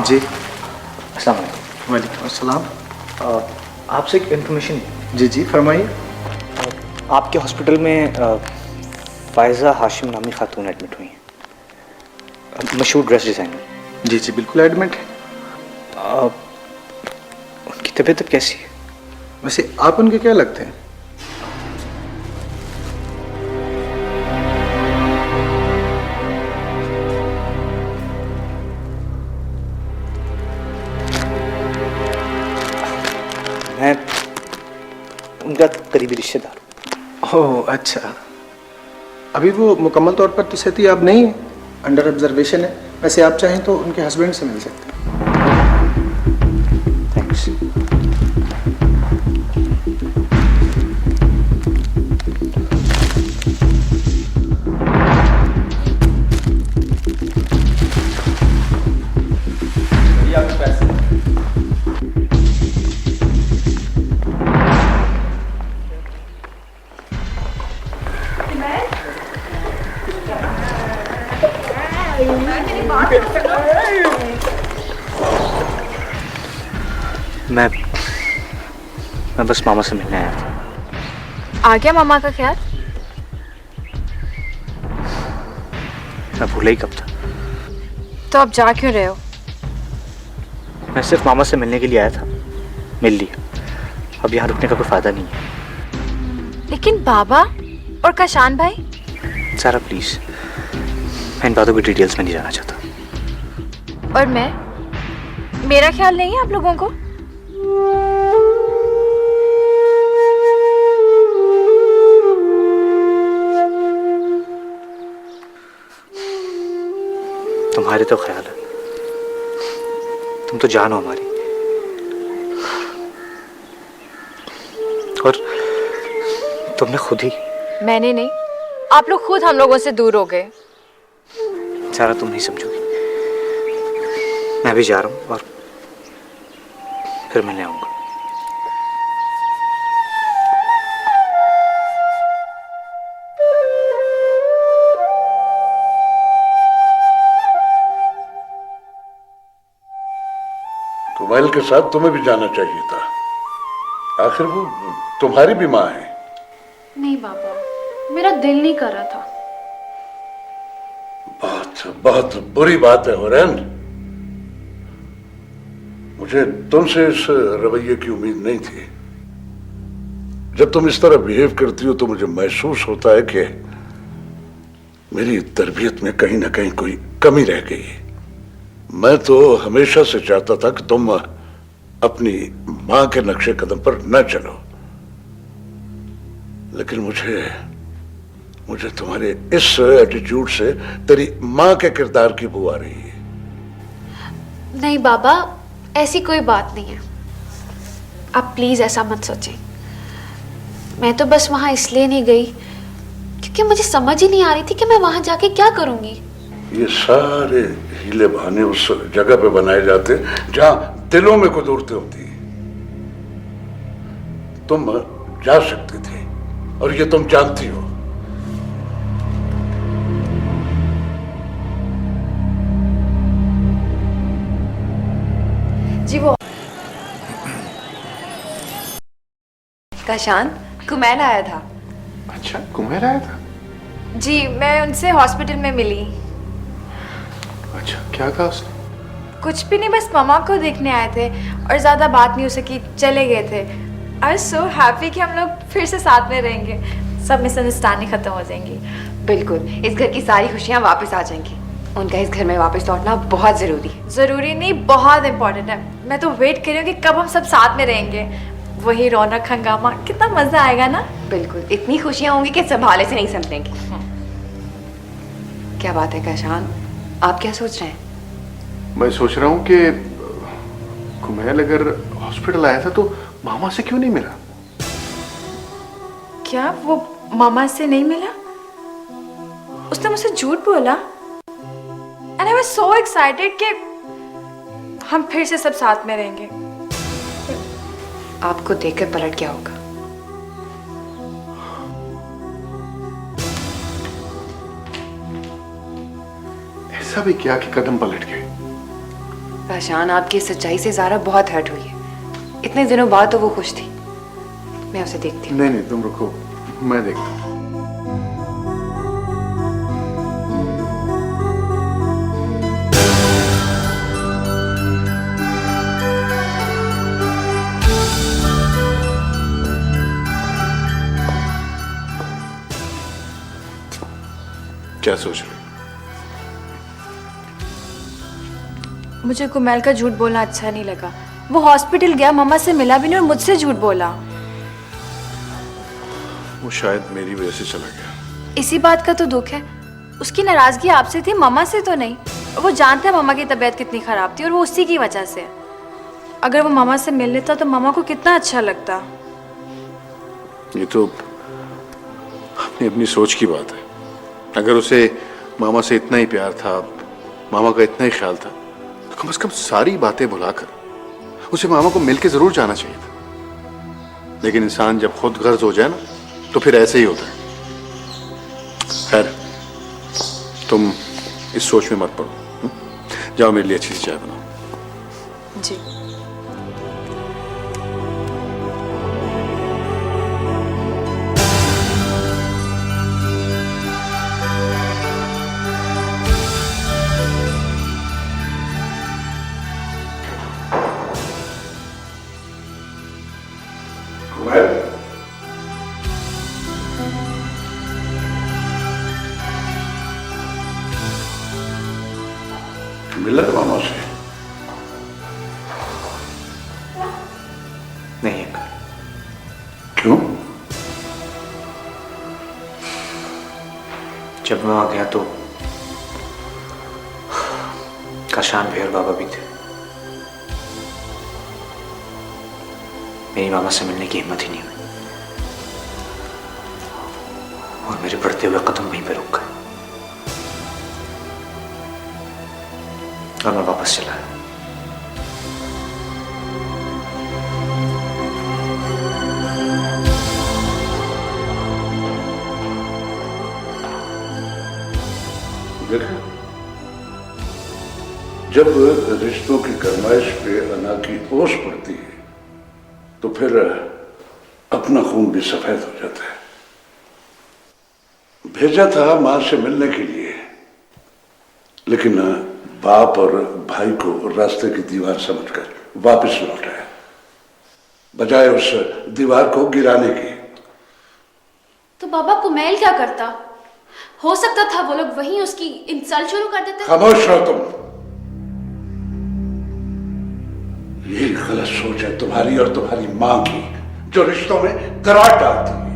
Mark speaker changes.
Speaker 1: जी।
Speaker 2: अस्सलाम वालेकुम।
Speaker 1: वालेकुम अस्सलाम।
Speaker 2: आपसे एक इन्फॉर्मेशन।
Speaker 1: जी जी फरमाइए।
Speaker 2: आपके हॉस्पिटल में फ़ायज़ा हाशिम नामी खातून एडमिट हुई हैं, मशहूर ड्रेस डिज़ाइनर।
Speaker 1: जी जी बिल्कुल एडमिट है।
Speaker 2: उनकी तबीयत अब कैसी है?
Speaker 1: वैसे आप उनके क्या लगते हैं?
Speaker 2: मैं उनका करीबी रिश्तेदार हूँ।
Speaker 1: ओह अच्छा। अभी वो मुकम्मल तौर पर तो सेहतियाब नहीं है, अंडर ऑब्जर्वेशन है। वैसे आप चाहें तो उनके हस्बैंड से मिल सकते हैं।
Speaker 2: थैंक्स। मैं बस मामा से मिलने आया था।
Speaker 3: आ गया मामा का ख्याल?
Speaker 2: मैं भूला ही कब था।
Speaker 3: तो अब जा क्यों रहे हो?
Speaker 2: मैं सिर्फ मामा से मिलने के लिए आया था, मिल लिया। अब यहाँ रुकने का कोई फायदा नहीं है।
Speaker 3: लेकिन बाबा और कशान भाई?
Speaker 2: सारा प्लीज, मैं इन बातों की डिटेल्स में नहीं जाना चाहता।
Speaker 3: और मैं? मेरा ख्याल नहीं है आप लोगों को?
Speaker 2: तुम्हारे तो ख्याल है, तुम तो जानो हमारी। और तुमने खुद ही।
Speaker 3: मैंने नहीं, आप लोग खुद हम लोगों से दूर हो गए।
Speaker 2: सारा तुम नहीं समझोगी। मैं भी जा रहा हूँ और फिर मिलने आऊंगा।
Speaker 4: कुमैल के साथ तुम्हें भी जाना चाहिए था, आखिर वो तुम्हारी भी माँ है।
Speaker 5: नहीं बाबा, मेरा दिल नहीं कर रहा था।
Speaker 4: बहुत बहुत बुरी बात है हुरैन। मुझे तुमसे इस रवैये की उम्मीद नहीं थी। जब तुम इस तरह बिहेव करती हो तो मुझे महसूस होता है कि मेरी तरबियत में कहीं ना कहीं कोई कमी रह गई है। मैं तो हमेशा से चाहता था कि तुम अपनी मां के नक्शे कदम पर न चलो, लेकिन मुझे तुम्हारे इस एटीट्यूड से तेरी मां के किरदार की बू आ रही है।
Speaker 5: नहीं बाबा, ऐसी कोई बात नहीं है। आप प्लीज ऐसा मत सोचें। मैं तो बस वहां इसलिए नहीं गई क्योंकि मुझे समझ ही नहीं आ रही थी कि मैं वहां जाके क्या करूंगी।
Speaker 4: ये सारे हीले बहाने उस जगह पे बनाए जाते जहां दिलों में कुदूरतें होती। तुम जा सकती थी और ये तुम जानती हो।
Speaker 3: जी वो
Speaker 6: कशान, कुमैल आया था।
Speaker 1: अच्छा कुमैल आया था?
Speaker 3: जी, मैं उनसे हॉस्पिटल में मिली।
Speaker 1: अच्छा क्या कहा उसने?
Speaker 3: कुछ भी नहीं, बस मामा को देखने आए थे और ज़्यादा बात नहीं हो सकी, चले गए थे। आई वाज सो हैप्पी कि हम लोग फिर से साथ में रहेंगे, सब मिसअंडरस्टैंडिंग खत्म हो जाएंगी।
Speaker 6: बिल्कुल, इस घर की सारी खुशियाँ वापस आ जाएंगी। उनका इस घर में वापस लौटना बहुत ज़रूरी है।
Speaker 3: ज़रूरी नहीं, बहुत इम्पोर्टेंट है। मैं तो वेट कर रही हूँ कि कब हम सब साथ में रहेंगे। वही रौनक हंगामा, कितना मज़ा आएगा ना।
Speaker 6: बिल्कुल, इतनी खुशियाँ होंगी कि संभाले से नहीं संभलेंगी। क्या बात है कशान, आप क्या सोच रहे हैं?
Speaker 7: मैं सोच रहा हूँ कि कुमैल अगर हॉस्पिटल आया था तो मामा से क्यों नहीं मिला?
Speaker 3: क्या वो मामा से नहीं मिला? उसने मुझसे झूठ बोला। And I was so excited कि हम फिर से सब साथ में रहेंगे।
Speaker 6: आपको देखकर पलट गया होगा।
Speaker 7: ऐसा भी क्या कि कदम पलट गए?
Speaker 6: पहचान आपकी सच्चाई से ज़ारा बहुत हर्ट हुई है। इतने दिनों बाद तो वो खुश थी। मैं उसे देखती हूँ।
Speaker 7: नहीं नहीं, तुम रुको, मैं देखता हूँ। क्या सोच रहे हो?
Speaker 3: मुझे कुमेल का झूठ बोलना अच्छा नहीं लगा। वो हॉस्पिटल गया, मम्मा से मिला भी नहीं और मुझसे झूठ बोला।
Speaker 7: वो शायद मेरी वजह से चला गया।
Speaker 3: इसी बात का तो दुख है। उसकी नाराजगी आपसे थी, मम्मा से तो नहीं। वो जानते हैं मम्मा की तबीयत कितनी खराब थी और वो उसी की वजह से। अगर वो मम्मा से मिल लेता तो मम्मा को कितना अच्छा लगता।
Speaker 7: ये तो अपनी अपनी सोच की बात है। अगर उसे मामा से इतना ही प्यार था, मामा का इतना ही ख्याल था, तो कम से कम सारी बातें भुलाकर उसे मामा को मिलके जरूर जाना चाहिए था। लेकिन इंसान जब खुद गर्ज हो जाए ना, तो फिर ऐसे ही होता है। खैर, तुम इस सोच में मत पड़ो। जाओ मेरे लिए अच्छी सी चाय बनाओ।
Speaker 3: जी।
Speaker 4: मिला मामा से?
Speaker 2: नहीं अंकल।
Speaker 4: क्यों?
Speaker 2: जब मैं वहां गया तो काशान भैया और बाबा भी थे। मेरी मामा से मिलने की हिम्मत ही नहीं हुई और मेरे बढ़ते हुए कदम वहीं पे रुक गए और मैं वापस चला आया।
Speaker 4: देखा, जब रिश्तों की गरमाइश पे अना की ओस पड़ती है तो फिर अपना खून भी सफेद हो जाता है। भेजा था मां से मिलने के लिए, लेकिन बाप और भाई को रास्ते की दीवार समझकर वापस लौट आया, बजाय उस दीवार को गिराने की।
Speaker 5: तो बाबा कुमेल क्या करता? हो सकता था वो लोग वहीं उसकी इंसल्ट शुरू कर देते।
Speaker 4: खामोश रहो तुम। यही गलत सोच है तुम्हारी और तुम्हारी मां की, जो रिश्तों में दरार डालती है।